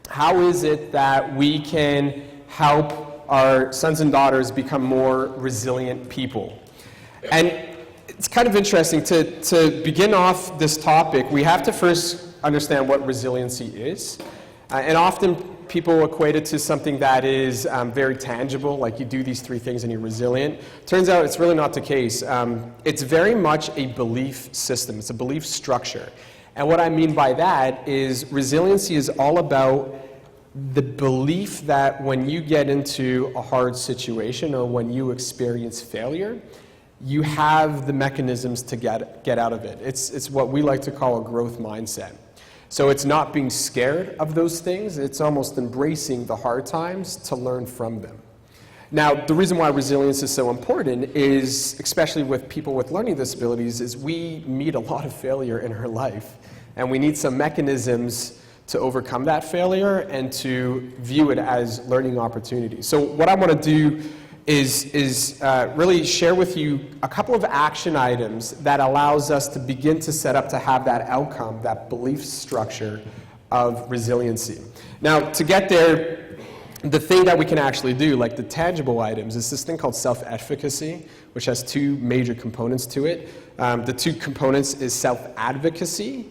how is it that we can help our sons and daughters become more resilient people? And it's kind of interesting to begin off this topic. We have to first understand what resiliency is. And often people equate it to something that is very tangible, like you do these 3 things and you're resilient. Turns out it's really not the case. It's very much a belief system. It's a belief structure. And what I mean by that is resiliency is all about the belief that when you get into a hard situation or when you experience failure, you have the mechanisms to get out of it. It's what we like to call a growth mindset. So it's not being scared of those things, it's almost embracing the hard times to learn from them. Now, the reason why resilience is so important is, especially with people with learning disabilities, is we meet a lot of failure in our life, and we need some mechanisms to overcome that failure and to view it as learning opportunities. So what I want to do is really share with you a couple of action items that allows us to begin to set up to have that outcome, that belief structure of resiliency. Now, to get there, the thing that we can actually do, like the tangible items, is this thing called self-efficacy, which has 2 major components to it. The 2 components is self-advocacy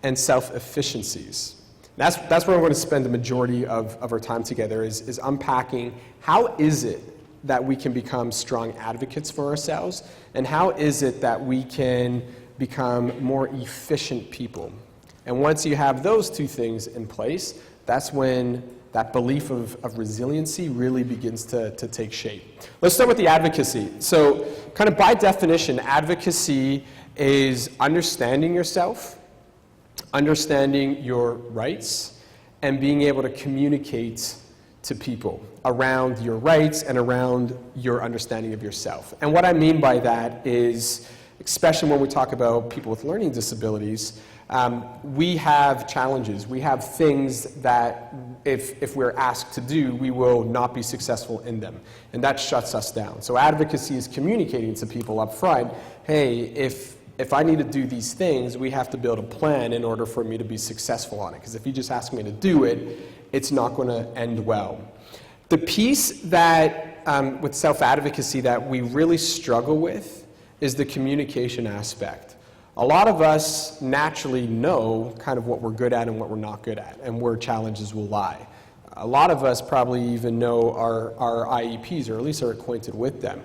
and self-efficiencies. That's where we're going to spend the majority of our time together, is unpacking how is it that we can become strong advocates for ourselves, and how is it that we can become more efficient people. And once you have those 2 things in place, that's when that belief of resiliency really begins to take shape. Let's start with the advocacy. So kind of by definition, advocacy is understanding yourself, understanding your rights, and being able to communicate to people around your rights and around your understanding of yourself. And what I mean by that is, especially when we talk about people with learning disabilities, we have challenges. We have things that if we're asked to do, we will not be successful in them. And that shuts us down. So advocacy is communicating to people up front, hey, if I need to do these things, we have to build a plan in order for me to be successful on it. Because if you just ask me to do it, it's not going to end well. The piece that, with self-advocacy, that we really struggle with is the communication aspect. A lot of us naturally know kind of what we're good at and what we're not good at, and where challenges will lie. A lot of us probably even know our IEPs, or at least are acquainted with them.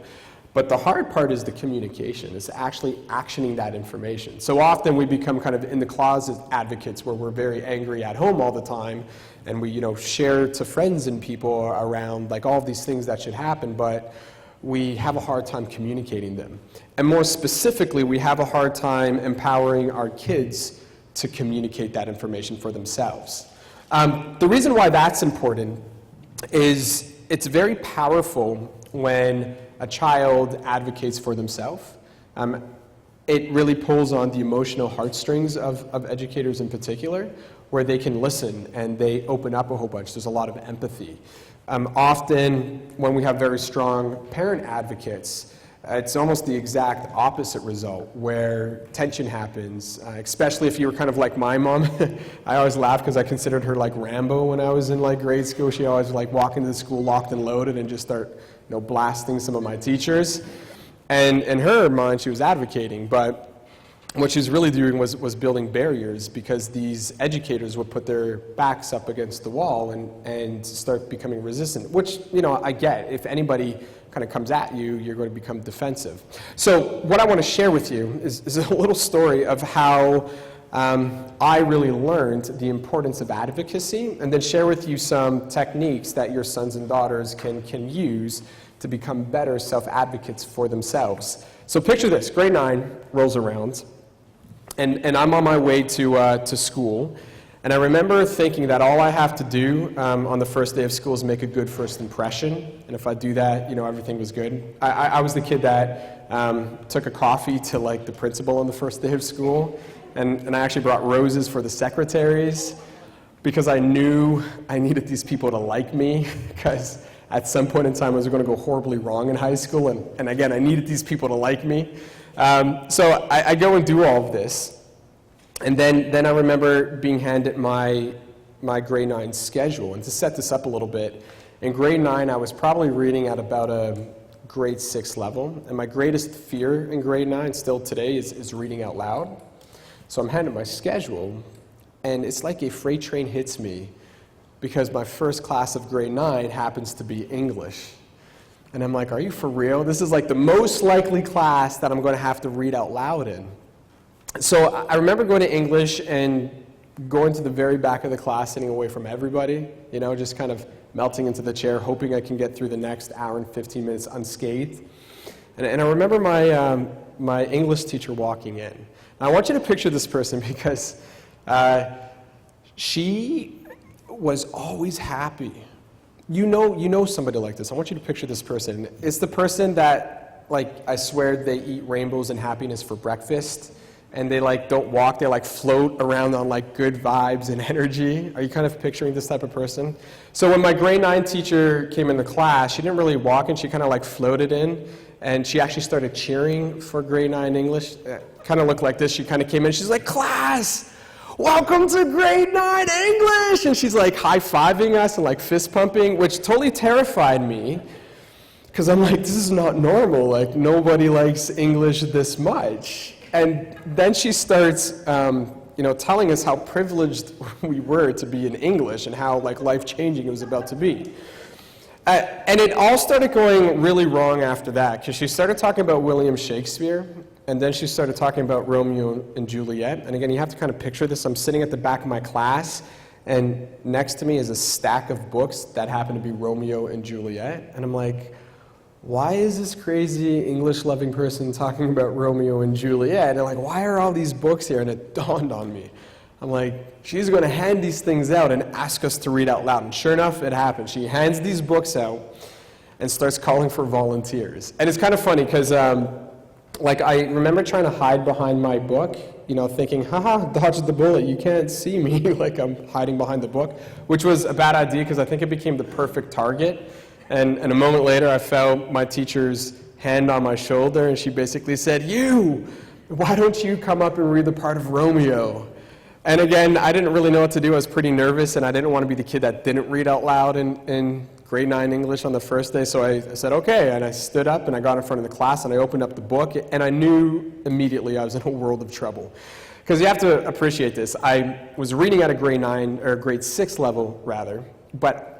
But the hard part is the communication, is actually actioning that information. So often we become kind of in the closet advocates, where we're very angry at home all the time, and we share to friends and people around like all of these things that should happen, but we have a hard time communicating them. And more specifically, we have a hard time empowering our kids to communicate that information for themselves. The reason why that's important is it's very powerful when a child advocates for themselves. It really pulls on the emotional heartstrings of educators in particular, where they can listen and they open up a whole bunch. There's a lot of empathy. Often, when we have very strong parent advocates, it's almost the exact opposite result, where tension happens, especially if you were kind of like my mom. I always laugh because I considered her like Rambo when I was in like grade school. She always like walk into the school locked and loaded and just start blasting some of my teachers. And in her mind, she was advocating, but what she was really doing was building barriers, because these educators would put their backs up against the wall and start becoming resistant, which, I get. If anybody kind of comes at you, you're going to become defensive. So what I want to share with you is a little story of how I really learned the importance of advocacy, and then share with you some techniques that your sons and daughters can use to become better self-advocates for themselves. So picture this, grade 9 rolls around, and I'm on my way to school, and I remember thinking that all I have to do on the first day of school is make a good first impression, and if I do that, everything was good. I was the kid that took a coffee to like the principal on the first day of school, and I actually brought roses for the secretaries, because I knew I needed these people to like me, because at some point in time I was going to go horribly wrong in high school, and again, I needed these people to like me. So I go and do all of this, and then I remember being handed my my grade 9 schedule. And to set this up a little bit, in grade 9, I was probably reading at about a grade 6 level. And my greatest fear in grade 9, still today, is reading out loud. So I'm handed my schedule, and it's like a freight train hits me because my first class of grade 9 happens to be English. And I'm like, are you for real? This is like the most likely class that I'm going to have to read out loud in. So I remember going to English and going to the very back of the class, sitting away from everybody, just kind of melting into the chair, hoping I can get through the next hour and 15 minutes unscathed. And I remember my English teacher walking in. Now, I want you to picture this person because she was always happy. You know somebody like this. I want you to picture this person. It's the person that, I swear they eat rainbows and happiness for breakfast, and they don't walk, they float around on good vibes and energy. Are you kind of picturing this type of person? So when my grade 9 teacher came into class, she didn't really walk in, she kind of floated in, and she actually started cheering for grade 9 English. Kind of looked like this. She kind of came in, she's like, "Class, welcome to grade 9 English!" And she's high-fiving us and fist pumping, which totally terrified me, because I'm like, this is not normal. Nobody likes English this much. And then she starts, telling us how privileged we were to be in English and how life-changing it was about to be. And it all started going really wrong after that, because she started talking about William Shakespeare, and then she started talking about Romeo and Juliet. And again, you have to kind of picture this. I'm sitting at the back of my class, and next to me is a stack of books that happen to be Romeo and Juliet. And I'm like, why is this crazy English-loving person talking about Romeo and Juliet? And why are all these books here? And it dawned on me. I'm like, she's going to hand these things out and ask us to read out loud. And sure enough, it happened. She hands these books out and starts calling for volunteers. And it's kind of funny because, I remember trying to hide behind my book, thinking, haha, dodged the bullet. You can't see me I'm hiding behind the book, which was a bad idea because I think it became the perfect target. And a moment later, I felt my teacher's hand on my shoulder, and she basically said, "You, why don't you come up and read the part of Romeo?" And again, I didn't really know what to do. I was pretty nervous, and I didn't want to be the kid that didn't read out loud in grade 9 English on the first day. So I said, okay, and I stood up, and I got in front of the class, and I opened up the book, and I knew immediately I was in a world of trouble. Because you have to appreciate this. I was reading at a grade 9, or grade 6 level, rather, but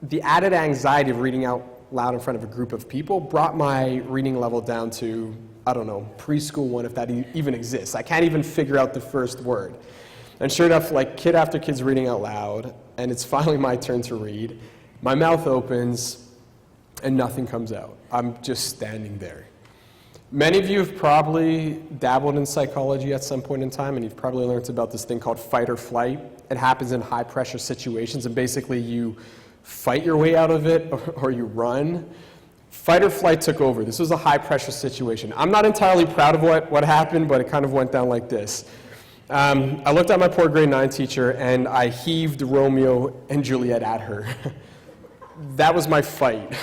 the added anxiety of reading out loud in front of a group of people brought my reading level down to, I don't know, preschool 1, if that even exists. I can't even figure out the first word. And sure enough, kid after kid's reading out loud, and it's finally my turn to read. My mouth opens, and nothing comes out. I'm just standing there. Many of you have probably dabbled in psychology at some point in time, and you've probably learned about this thing called fight or flight. It happens in high-pressure situations, and basically you fight your way out of it, or you run. Fight or flight took over. This was a high-pressure situation. I'm not entirely proud of what happened, but it kind of went down like this. I looked at my poor grade 9 teacher, and I heaved Romeo and Juliet at her. That was my fight.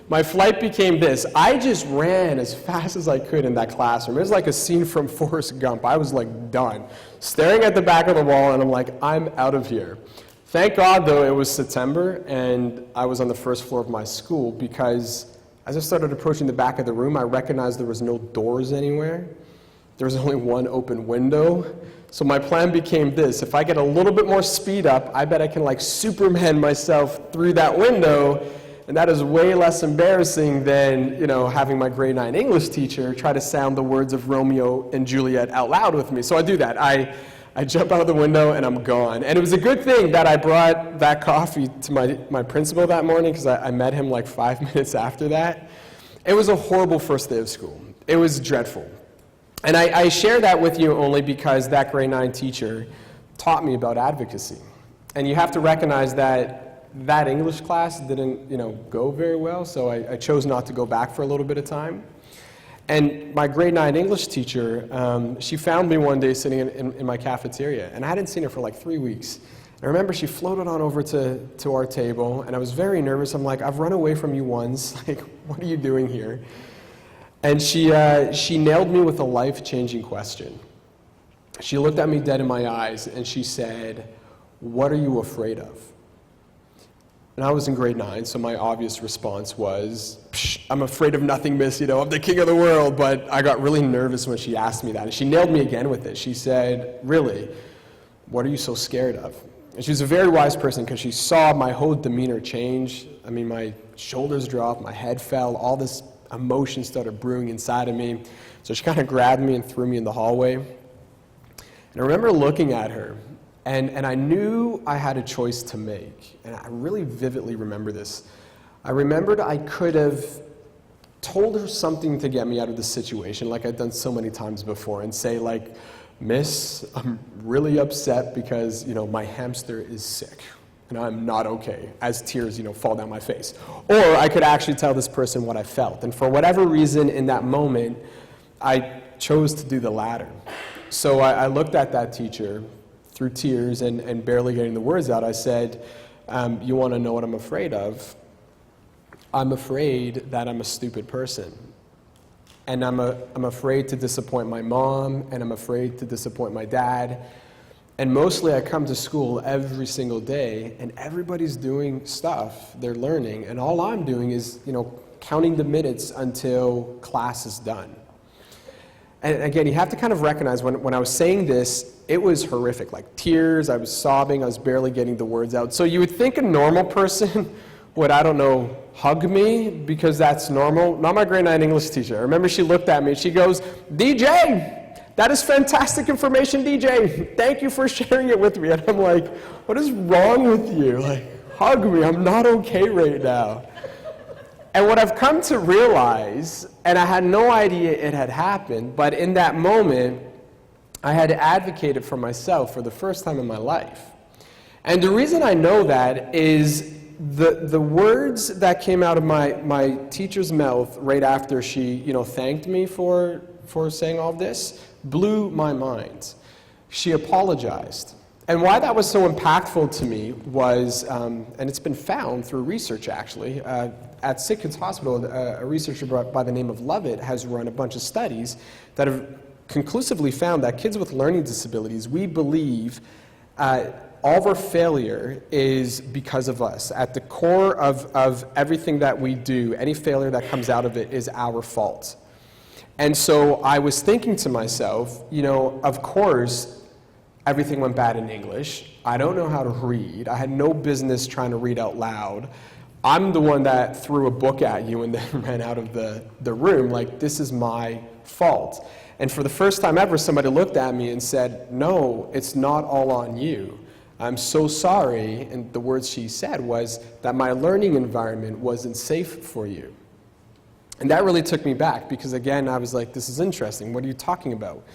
My flight became this. I just ran as fast as I could in that classroom. It was like a scene from Forrest Gump. I was done. Staring at the back of the wall, and I'm like, I'm out of here. Thank God, though, it was September, and I was on the first floor of my school, because as I started approaching the back of the room, I recognized there was no doors anywhere. There was only one open window. So my plan became this. If I get a little bit more speed up, I bet I can Superman myself through that window, and that is way less embarrassing than, having my grade 9 English teacher try to sound the words of Romeo and Juliet out loud with me. So I do that. I jump out of the window, and I'm gone. And it was a good thing that I brought that coffee to my principal that morning, because I met him 5 minutes after that. It was a horrible first day of school. It was dreadful. And I share that with you only because that grade 9 teacher taught me about advocacy. And you have to recognize that English class didn't, go very well, so I chose not to go back for a little bit of time. And my grade 9 English teacher, she found me one day sitting in my cafeteria, and I hadn't seen her for 3 weeks. I remember she floated on over to our table, and I was very nervous. I'm like, I've run away from you once. What are you doing here? And she nailed me with a life-changing question. She looked at me dead in my eyes, and she said, what are you afraid of? And I was in grade 9, so my obvious response was, I'm afraid of nothing, miss, I'm the king of the world. But I got really nervous when she asked me that, and she nailed me again with it. She said, really, what are you so scared of? And she was a very wise person because she saw my whole demeanor change. I mean, my shoulders dropped, my head fell, all this emotion started brewing inside of me. So she kind of grabbed me and threw me in the hallway. And I remember looking at her, and I knew I had a choice to make. And I really vividly remember this. I remembered I could have told her something to get me out of the situation, like I'd done so many times before, and say, like, Miss, I'm really upset because, my hamster is sick, and I'm not okay, as tears, fall down my face. Or I could actually tell this person what I felt. And for whatever reason in that moment, I chose to do the latter. So I looked at that teacher through tears and barely getting the words out. I said, you want to know what I'm afraid of? I'm afraid that I'm a stupid person. And I'm afraid to disappoint my mom, and I'm afraid to disappoint my dad. And mostly I come to school every single day, and everybody's doing stuff, they're learning, and all I'm doing is, counting the minutes until class is done. And again, you have to kind of recognize when I was saying this, it was horrific, like tears, I was sobbing, I was barely getting the words out. So you would think a normal person would, hug me because that's normal. Not my grade 9 English teacher. I remember she looked at me and she goes, DJ, that is fantastic information, DJ. Thank you for sharing it with me. And I'm like, what is wrong with you? Like, hug me, I'm not okay right now. And what I've come to realize, and I had no idea it had happened, but in that moment, I had advocated for myself for the first time in my life. And the reason I know that is the words that came out of my teacher's mouth right after she, thanked me for saying all of this blew my mind. She apologized. And why that was so impactful to me was, and it's been found through research actually, at Sick Kids Hospital, a researcher by the name of Lovett has run a bunch of studies that have conclusively found that kids with learning disabilities, we believe, all of our failure is because of us. At the core of everything that we do, any failure that comes out of it is our fault. And so I was thinking to myself, of course, everything went bad in English. I don't know how to read. I had no business trying to read out loud. I'm the one that threw a book at you and then ran out of the room. Like, this is my fault. And for the first time ever, somebody looked at me and said, no, it's not all on you. I'm so sorry, and the words she said was that my learning environment wasn't safe for you. And that really took me back because, again, I was like, this is interesting. What are you talking about?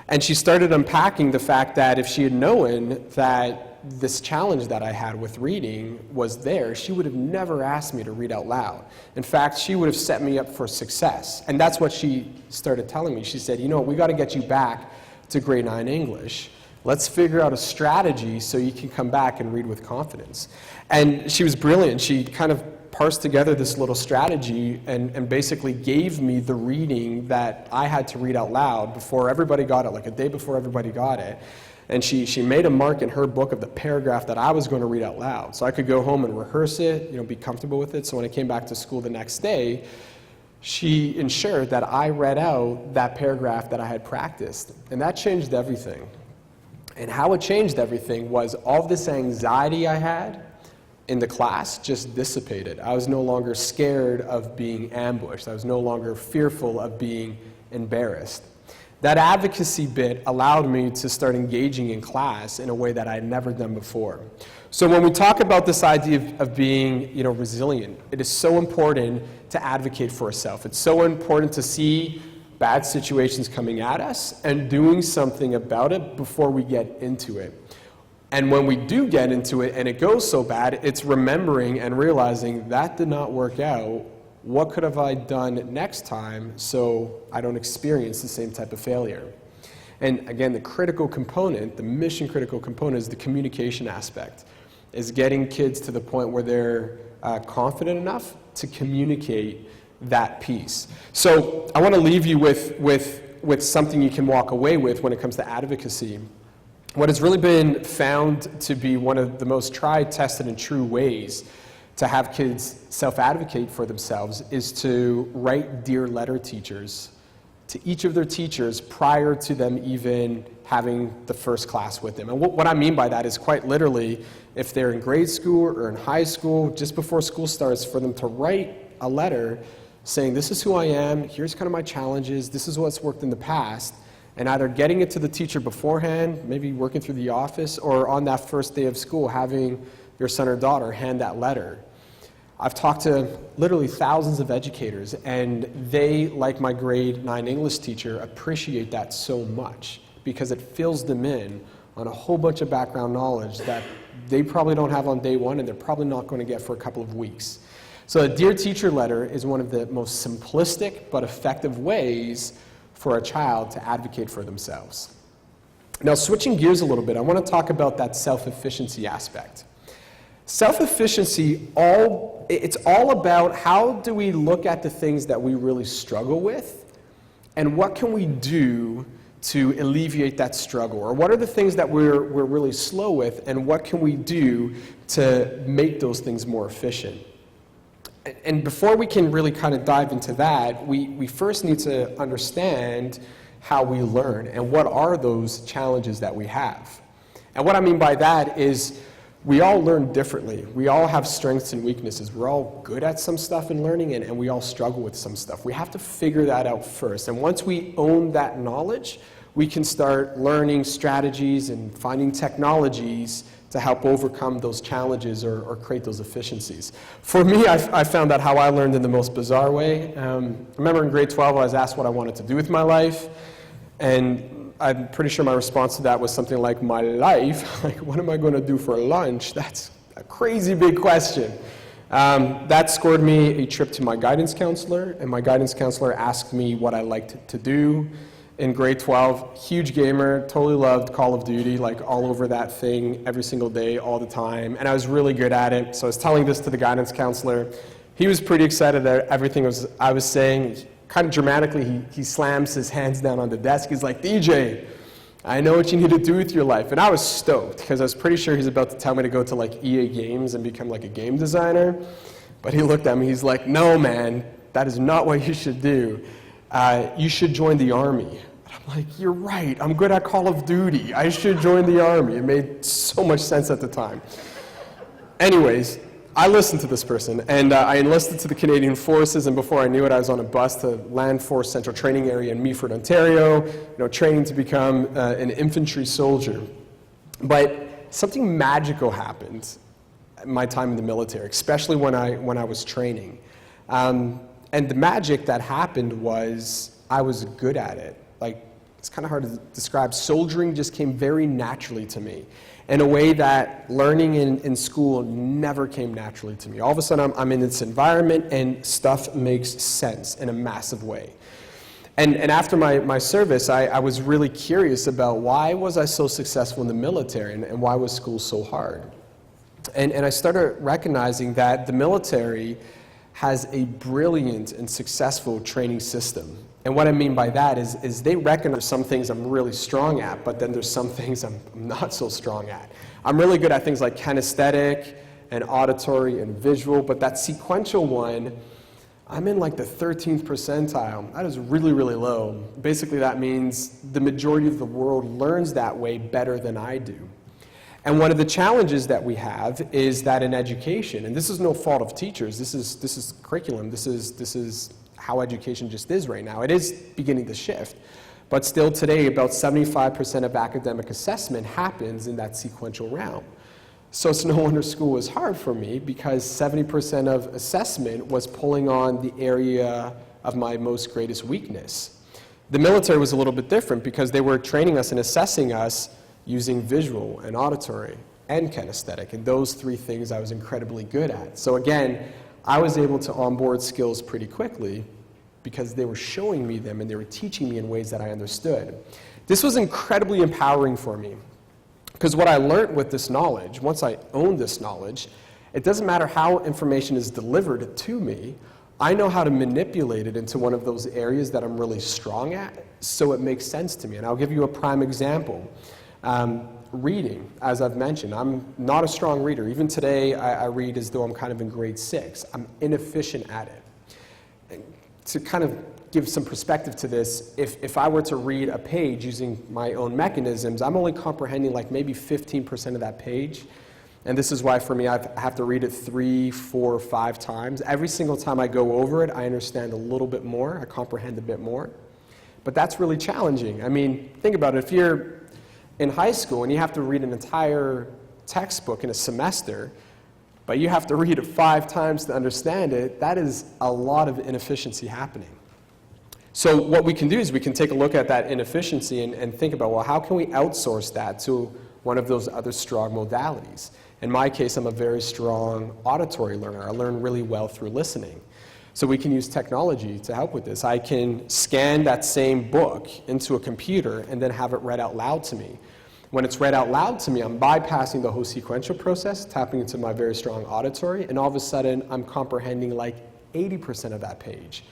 And she started unpacking the fact that if she had known that this challenge that I had with reading was there, she would have never asked me to read out loud. In fact, she would have set me up for success. And that's what she started telling me. She said, we got to get you back to grade 9 English. Let's figure out a strategy so you can come back and read with confidence. And she was brilliant. She kind of parsed together this little strategy and basically gave me the reading that I had to read out loud before everybody got it, like a day before everybody got it. And she made a mark in her book of the paragraph that I was going to read out loud. So I could go home and rehearse it, be comfortable with it. So when I came back to school the next day, she ensured that I read out that paragraph that I had practiced. And that changed everything. And how it changed everything was all this anxiety I had in the class just dissipated. I was no longer scared of being ambushed. I was no longer fearful of being embarrassed. That advocacy bit allowed me to start engaging in class in a way that I had never done before. So when we talk about this idea of being, resilient, it is so important to advocate for ourselves. It's so important to see bad situations coming at us and doing something about it before we get into it. And when we do get into it and it goes so bad, it's remembering and realizing that did not work out. What could have I done next time so I don't experience the same type of failure? And again, the critical component, the mission critical component is the communication aspect, is getting kids to the point where they're confident enough to communicate that piece. So I want to leave you with something you can walk away with when it comes to advocacy. what has really been found to be one of the most tried, tested, and true ways to have kids self-advocate for themselves is to write dear letter teachers to each of their teachers prior to them even having the first class with them. And what I mean by that is quite literally, if they're in grade school or in high school, just before school starts, for them to write a letter saying, this is who I am, here's kind of my challenges, this is what's worked in the past, and either getting it to the teacher beforehand, maybe working through the office, or on that first day of school, having your son or daughter hand that letter. I've talked to literally thousands of educators, and they, like my grade 9 English teacher, appreciate that so much because it fills them in on a whole bunch of background knowledge that they probably don't have on day one, and they're probably not going to get for a couple of weeks. So a Dear Teacher letter is one of the most simplistic but effective ways for a child to advocate for themselves. Now, switching gears a little bit, I want to talk about that self-efficiency aspect. Self-efficacy, it's all about how do we look at the things that we really struggle with, and what can we do to alleviate that struggle? Or what are the things that we're really slow with, and what can we do to make those things more efficient? And before we can really kind of dive into that, we first need to understand how we learn and what are those challenges that we have. And what I mean by that is we all learn differently. We all have strengths and weaknesses. We're all good at some stuff in learning, and we all struggle with some stuff. We have to figure that out first. And once we own that knowledge, we can start learning strategies and finding technologies to help overcome those challenges or create those efficiencies. For me, I found out how I learned in the most bizarre way. I remember in grade 12, I was asked what I wanted to do with my life, and I'm pretty sure my response to that was something like, my life? Like, what am I going to do for lunch? That's a crazy big question. That scored me a trip to my guidance counselor, and my guidance counselor asked me what I liked to do. In grade 12, huge gamer, totally loved Call of Duty, like all over that thing every single day, all the time, and I was really good at it. So I was telling this to the guidance counselor. He was pretty excited that everything I was saying. Kind of dramatically, he slams his hands down on the desk. He's like, DJ, I know what you need to do with your life. And I was stoked because I was pretty sure he's about to tell me to go to like EA Games and become like a game designer. But he looked at me, he's like, no man, that is not what you should do. You should join the army. I'm like, you're right, I'm good at Call of Duty. I should join the army. It made so much sense at the time. Anyways, I listened to this person, and I enlisted to the Canadian Forces, and before I knew it, I was on a bus to Land Force Central Training Area in Meaford, Ontario, training to become an infantry soldier. But something magical happened at my time in the military, especially when I was training. And the magic that happened was I was good at it. Like, it's kind of hard to describe. Soldiering just came very naturally to me in a way that learning in school never came naturally to me. All of a sudden, I'm in this environment, and stuff makes sense in a massive way. And after my service, I was really curious about why was I so successful in the military, and why was school so hard? And I started recognizing that the military has a brilliant and successful training system. And what I mean by that is they recognize some things I'm really strong at, but then there's some things I'm not so strong at. I'm really good at things like kinesthetic and auditory and visual, but that sequential one, I'm in like the 13th percentile. That is really, really low. Basically, that means the majority of the world learns that way better than I do. And one of the challenges that we have is that in education, and this is no fault of teachers, this is curriculum, this is how education just is right now. It is beginning to shift. But still today, about 75% of academic assessment happens in that sequential realm. So it's no wonder school was hard for me, because 70% of assessment was pulling on the area of my most greatest weakness. The military was a little bit different because they were training us and assessing us using visual and auditory and kinesthetic, and those three things I was incredibly good at. So again, I was able to onboard skills pretty quickly because they were showing me them and they were teaching me in ways that I understood. This was incredibly empowering for me, because what I learned with this knowledge, once I owned this knowledge, it doesn't matter how information is delivered to me, I know how to manipulate it into one of those areas that I'm really strong at, so it makes sense to me. And I'll give you a prime example. Reading, as I've mentioned, I'm not a strong reader. Even today, I read as though I'm kind of in grade 6. I'm inefficient at it. And to kind of give some perspective to this, if I were to read a page using my own mechanisms, I'm only comprehending like maybe 15% of that page. And this is why for me, I have to read it 3, 4, 5 times. Every single time I go over it, I understand a little bit more, I comprehend a bit more. But that's really challenging. I mean, think about it. If you're in high school and you have to read an entire textbook in a semester, but you have to read it 5 times to understand it, that is a lot of inefficiency happening. So what we can do is we can take a look at that inefficiency and think about, well, how can we outsource that to one of those other strong modalities? In my case, I'm a very strong auditory learner. I learn really well through listening. So we can use technology to help with this. I can scan that same book into a computer and then have it read out loud to me. When it's read out loud to me, I'm bypassing the whole sequential process, tapping into my very strong auditory, and all of a sudden, I'm comprehending like 80% of that page.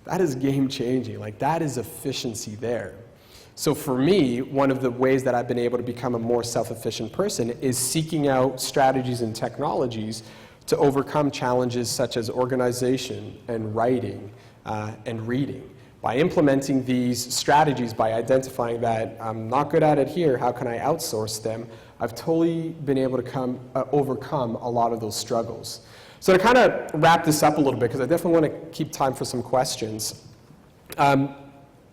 That is game-changing. Like, that is efficiency there. So for me, one of the ways that I've been able to become a more self-efficient person is seeking out strategies and technologies to overcome challenges such as organization and writing and reading. By implementing these strategies, by identifying that I'm not good at it here, how can I outsource them, I've totally been able to overcome a lot of those struggles. So to kind of wrap this up a little bit, because I definitely want to keep time for some questions,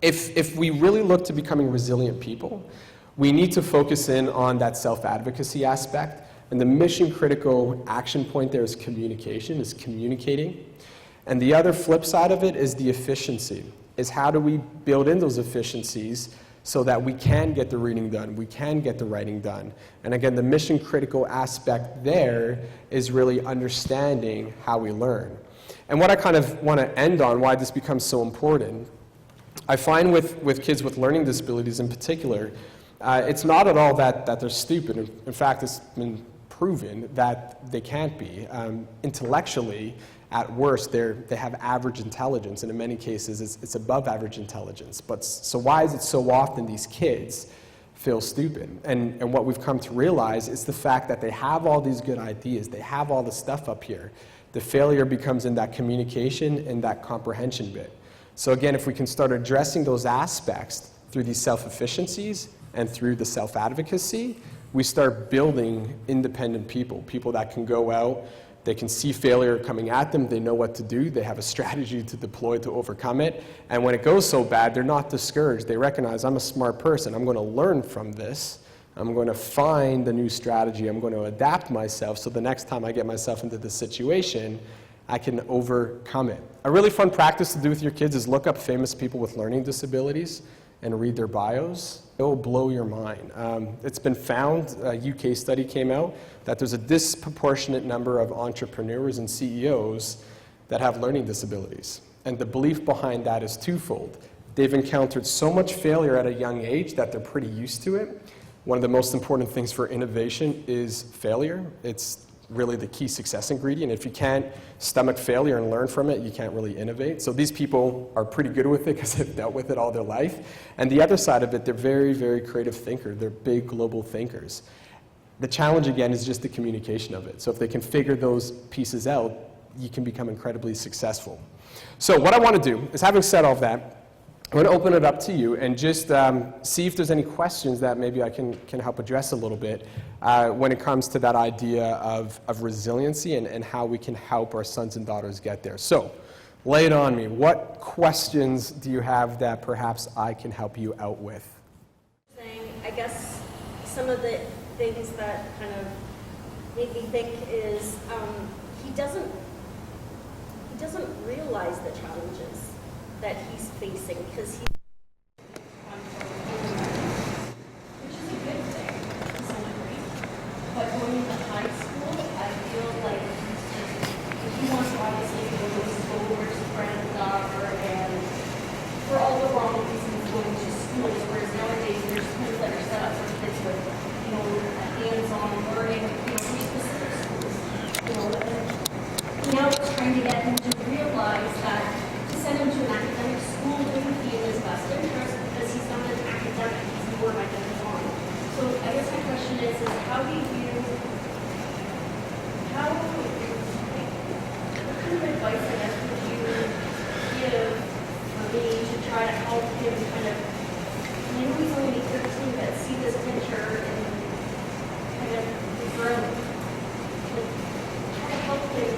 if we really look to becoming resilient people, we need to focus in on that self-advocacy aspect. And the mission-critical action point there is communication, is communicating. And the other flip side of it is the efficiency, is how do we build in those efficiencies so that we can get the reading done, we can get the writing done. And again, the mission-critical aspect there is really understanding how we learn. And what I kind of want to end on, why this becomes so important, I find with kids with learning disabilities in particular, it's not at all that they're stupid. In fact, it's been proven that they can't be. Intellectually, at worst, they have average intelligence, and in many cases, it's above average intelligence. But so why is it so often these kids feel stupid? And what we've come to realize is the fact that they have all these good ideas, they have all the stuff up here. The failure becomes in that communication and that comprehension bit. So again, if we can start addressing those aspects through these self-efficiencies and through the self-advocacy, we start building independent people, people that can go out, they can see failure coming at them, they know what to do, they have a strategy to deploy to overcome it, and when it goes so bad, they're not discouraged. They recognize, I'm a smart person, I'm going to learn from this, I'm going to find a new strategy, I'm going to adapt myself so the next time I get myself into this situation, I can overcome it. A really fun practice to do with your kids is look up famous people with learning disabilities and read their bios. It will blow your mind. It's been found, a UK study came out, that there's a disproportionate number of entrepreneurs and CEOs that have learning disabilities. And the belief behind that is twofold. They've encountered so much failure at a young age that they're pretty used to it. One of the most important things for innovation is failure. It's really the key success ingredient. If you can't stomach failure and learn from it, you can't really innovate. So these people are pretty good with it because they've dealt with it all their life. And the other side of it, they're very, very creative thinkers. They're big global thinkers. The challenge, again, is just the communication of it. So if they can figure those pieces out, you can become incredibly successful. So what I want to do is, having said all of that, I'm going to open it up to you and just see if there's any questions that maybe I can help address a little bit when it comes to that idea of resiliency and how we can help our sons and daughters get there. So, lay it on me. What questions do you have that perhaps I can help you out with? I guess some of the things that kind of made me think is he doesn't realize the challenges that he's facing because he, which is a good thing to some degree. But going to high school, I feel like he wants to obviously go to school where his friends are, and for all the wrong reasons going to schools, whereas nowadays there's schools that are set up for kids with, hands-on learning, specific schools. Now it's trying to get him to realize that send him to an academic school wouldn't be in his best interest because he's not an academic, he's more like a design. So So I guess my question is how do you, how, like, what kind of advice, I guess, would you give for me to try to help him kind of, I know he's only 13, but see this picture and kind of grow, like, try to help him,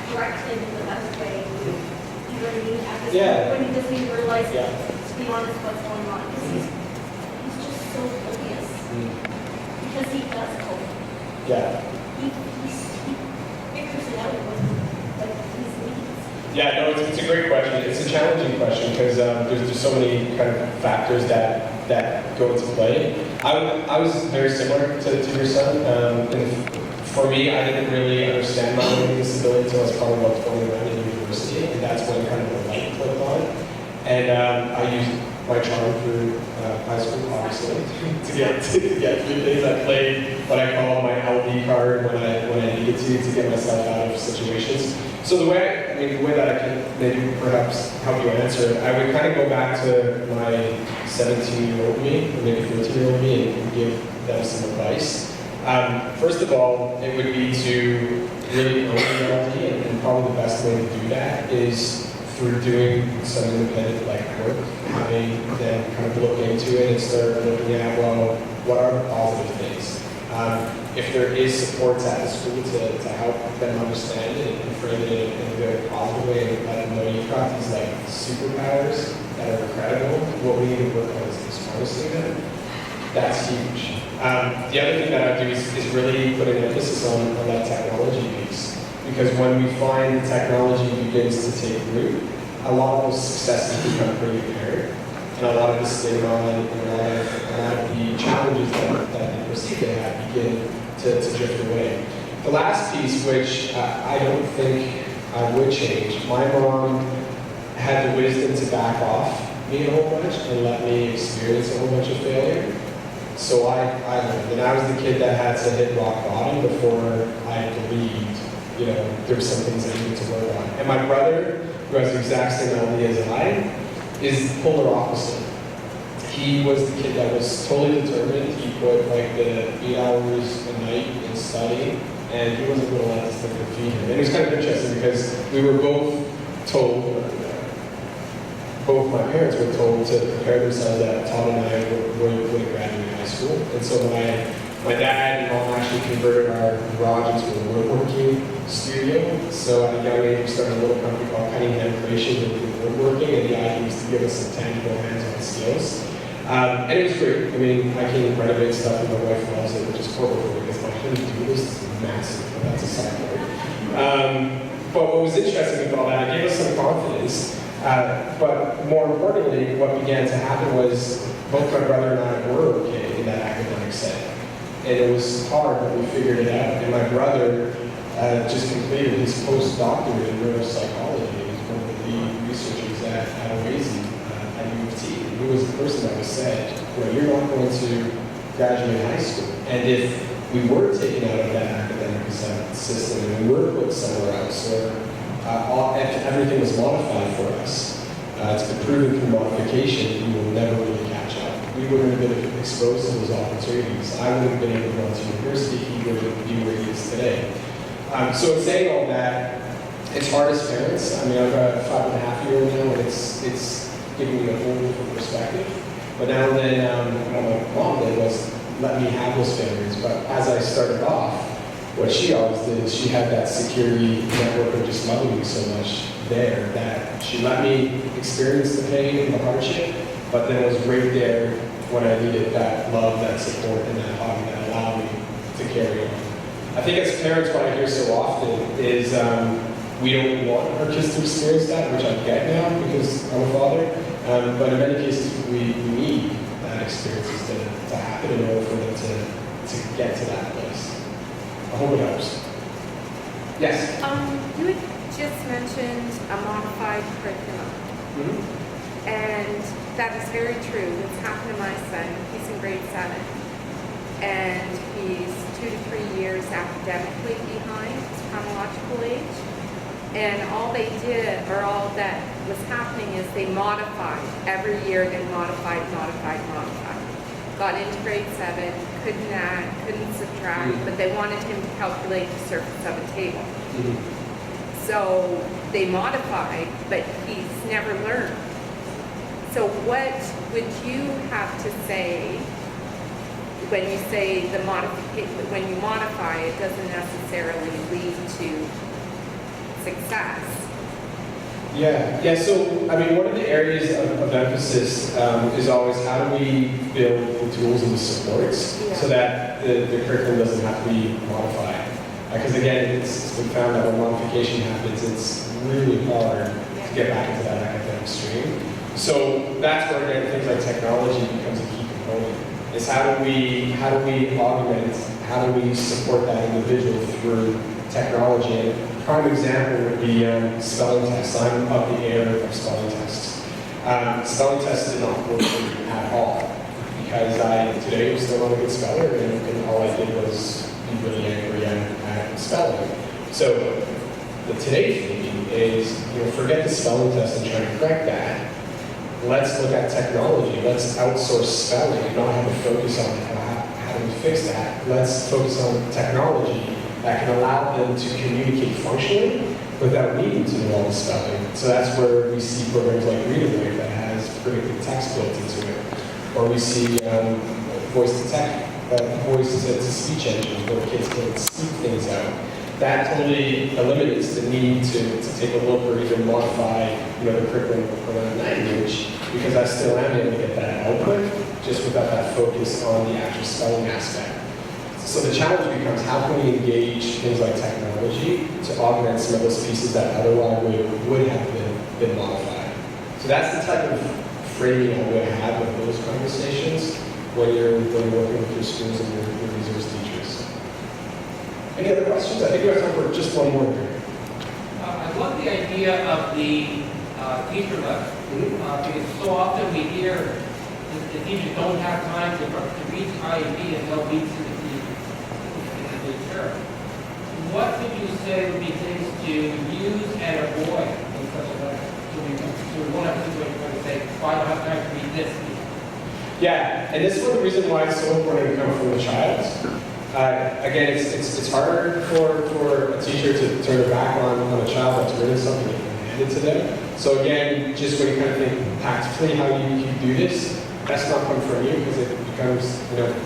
direct him in the best way, you know what I mean? At this point, when he doesn't even realize, to be honest, what's going on, because he's just so oblivious. Because he does cope. Yeah. He figures it out with like his needs. Yeah, no, it's a great question. It's a challenging question because there's just so many kind of factors that go into play. I was very similar to your son. And for me, I didn't really understand my learning disability until I was probably about 21 in university, and that's when kind of the light clicked on. And I used my charm through high school, obviously, to get through things. I played what I call my LD card when I needed to get myself out of situations. So the way that I can maybe perhaps help you answer it, I would kind of go back to my 17-year-old me, or maybe 13-year-old me, and give them some advice. First of all, it would be to really own the LD, and probably the best way to do that is through doing some independent work, having them kind of look into it and start looking at, well, what are the positive things? If there is support at the school to help them understand it and frame it in a very positive way and let them know you've got these superpowers that are incredible, what we need to work on is harnessing them. That's huge. The other thing that I do is really put an emphasis on that technology piece. Because when we find technology begins to take root, a lot of those successes become pretty apparent. And a lot of the stigma and a lot of the challenges that they perceive they have begin to drift away. The last piece, which I don't think I would change, my mom had the wisdom to back off me a whole bunch and let me experience a whole bunch of failure. So I learned, and I was the kid that had to hit rock bottom before I believed, there were some things I needed to work on. And my brother, who has the exact same LD as I, is polar opposite. He was the kid that was totally determined. He put the 8 hours a night in studying, and he wasn't going to let this thing defeat him. And it was kind of interesting because we were both told, both my parents were told to prepare themselves that Todd and I would graduate high school. And so my dad and mom actually converted our garage into a woodworking studio. So at a young age, we started a little company called Cunningham Creation with woodworking, and the idea was to give us some tangible hands-on skills. And it was great. I can renovate stuff, and my wife loves it, which is horrible because my honey do this is massive, but that's a side note. But what was interesting with all that, it gave us some confidence. But more importantly, what began to happen was both my brother and I were okay in that academic setting. And it was hard, but we figured it out. And my brother just completed his postdoctorate in neuropsychology. He was one of the researchers at OASI at U of T. He was the person that was said, you're not going to graduate high school. And if we were taken out of that academic system and we were put somewhere else, or everything was modified for us, it's been proven through modification, we will never really catch up. We wouldn't have been exposed to those opportunities. I wouldn't have been able to go to university, he wouldn't be where he is today. So in saying all that, it's hard as parents. I've got a 5.5-year-old now, and it's giving me a whole different perspective. But now and then, what my mom did was let me have those failures. But as I started off, what she always did is she had that security network of just loving me so much there that she let me experience the pain and the hardship, but then was right there when I needed that love, that support, and that hug that allowed me to carry on. I think as parents, what I hear so often is we don't want our kids to experience that, which I get now because I'm a father, but in many cases we need that experiences to happen in order for them to get to that place. I hope it helps. Yes? You had just mentioned a modified curriculum. Mm-hmm. And that is very true. It's happened to my son. He's in grade 7. And he's 2 to 3 years academically behind his chronological age. And all they did, or all that was happening is they modified. Every year they modified. got into grade 7, couldn't add, couldn't subtract, but they wanted him to calculate the surface of a table. So they modified, but he's never learned. So what would you have to say when you say when you modify, it doesn't necessarily lead to success? Yeah. So, I mean, one of the areas of emphasis is always how do we build the tools and the supports so that the curriculum doesn't have to be modified. Because again, it's been found that when modification happens, it's really hard to get back into that academic stream. So that's where, again, things like technology becomes a key component. Is how do we augment, how do we support that individual through technology? And a prime example would be spelling tests. I'm of the era of spelling tests. Spelling tests did not work for me at all because I today was still not a good speller, and all I did was be really angry at spelling. So the today thinking is, forget the spelling test and try to correct that. Let's look at technology. Let's outsource spelling and not have a focus on how do we fix that. Let's focus on technology that can allow them to communicate functionally without needing to know all the spelling. So that's where we see programs like Read-A-Wave that has predictive text built into it. Or we see voice-to-speech engines where kids can speak things out. That totally eliminates the need to take a look or even modify the curriculum around language, because I still am able to get that output just without that focus on the actual spelling aspect. So the challenge becomes how can we engage things like technology to augment some of those pieces that otherwise would have been modified. So that's the type of framing I would have with those conversations when you're working with your schools and your resource teachers. Any other questions? I think we have time for just one more here. I love the idea of the teacher level, because so often we hear the teachers don't have time to reach IEP and they'll meet to the teacher. What would you say would be things to use and avoid in such a way? So we won't have a situation where we say, well, I don't have time to read this. Yeah, and this is one of the reasons why it's so important to come from the child. Again, it's harder for a teacher to turn their back on a child that's written something and handed to them. So again, just when you kind of think tactically how you do this, that's not coming from you because it becomes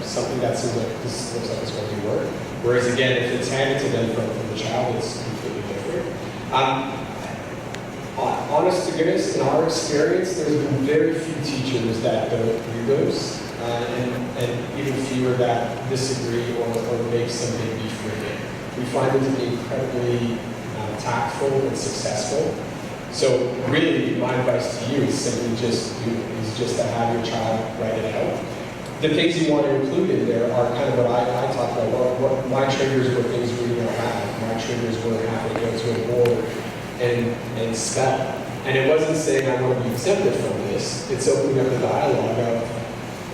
something that seems like this looks like it's going to work. Whereas again, if it's handed to them from the child, it's completely different. Honest to goodness, in our experience, there's been very few teachers that don't read those, and even fewer that disagree or make some big beef with it. We find them to be incredibly tactful and successful. So really, my advice to you is simply just to have your child write it out. The things you want to include in there are kind of what I talk about. What my triggers were things reading out loud. My triggers were having to go to a board and spell. And it wasn't saying I want to be exempted from this. It's opening up the dialogue of,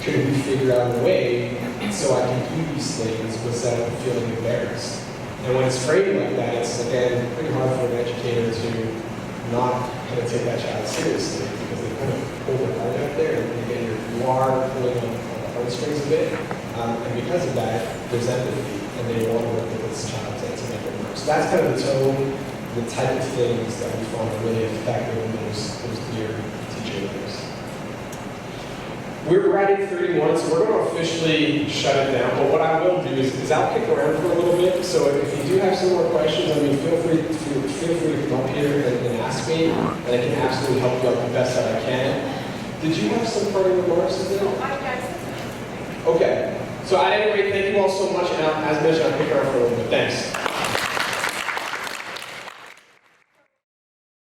could we figure out a way so I can do these things without feeling embarrassed? And when it's framed like that, it's, again, pretty hard for an educator to not kind of take that child seriously because they kind of pull their heart out there. And again, you are pulling on the heartstrings a bit. And because of that, there's empathy. And they want to work with this child to make it work. So that's kind of the tone, the type of things that we find really effective in those dear teacher letters. We're right at 31, so we're going to officially shut it down. But what I will do is I'll kick around for a little bit. So if you do have some more questions, I mean, feel free to come up here and ask me, and I can absolutely help you out the best that I can. Did you have some parting remarks? Okay. So at any rate, thank you all so much. And as mentioned, I'll kick around for a little bit. Thanks.